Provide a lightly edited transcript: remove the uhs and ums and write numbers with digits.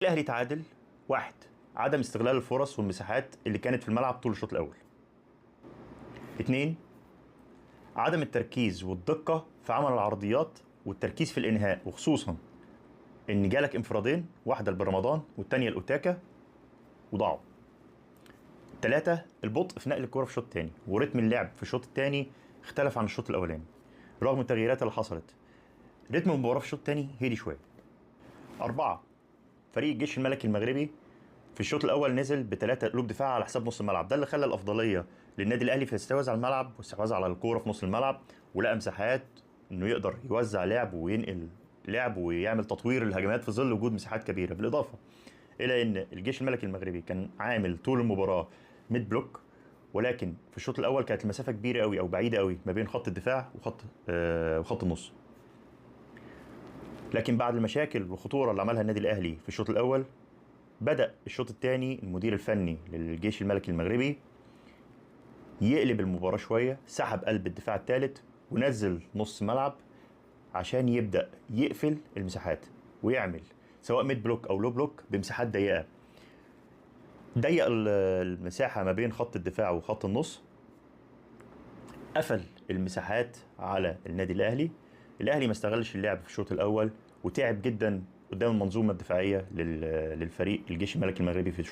الاهلي تعادل. واحد، عدم استغلال الفرص والمساحات اللي كانت في الملعب طول الشوط الاول. اتنين، عدم التركيز والدقة في عمل العرضيات والتركيز في الانهاء، وخصوصا ان جالك انفرادين، واحدة لبرمضان والتانية لاوتاكا وضاعوا. تلاتة، البطء في نقل الكرة في الشوط التاني، ورتم اللعب في الشوط التاني اختلف عن الشوط الاولاني رغم التغييرات اللي حصلت. رتم المباراة في الشوط التاني هدي شوية. أربعة، فريق الجيش الملكي المغربي في الشوط الاول نزل بثلاثه قلوب دفاع على حساب نص الملعب، ده اللي خلى الافضليه للنادي الاهلي في الاستحواذ على الملعب والاستحواذ على الكوره في نص الملعب، ولقى مساحات انه يقدر يوزع لعب وينقل لعب ويعمل تطوير الهجمات في ظل وجود مساحات كبيره. بالاضافه الى ان الجيش الملكي المغربي كان عامل طول المباراه ميد بلوك، ولكن في الشوط الاول كانت المسافه كبيره قوي او بعيده قوي ما بين خط الدفاع وخط النص. لكن بعد المشاكل والخطوره اللي عملها النادي الاهلي في الشوط الاول، بدأ الشوط الثاني المدير الفني للجيش الملكي المغربي يقلب المباراة شوية، سحب قلب الدفاع الثالث ونزل نص ملعب عشان يبدأ يقفل المساحات ويعمل سواء ميد بلوك أو لو بلوك بمساحات ضيقة. ضيق المساحة ما بين خط الدفاع وخط النص، قفل المساحات على النادي الأهلي. الأهلي ما استغلش اللعب في الشوط الأول وتعب جدا قدام المنظومة الدفاعية للفريق الجيش الملكي المغربي في الشوط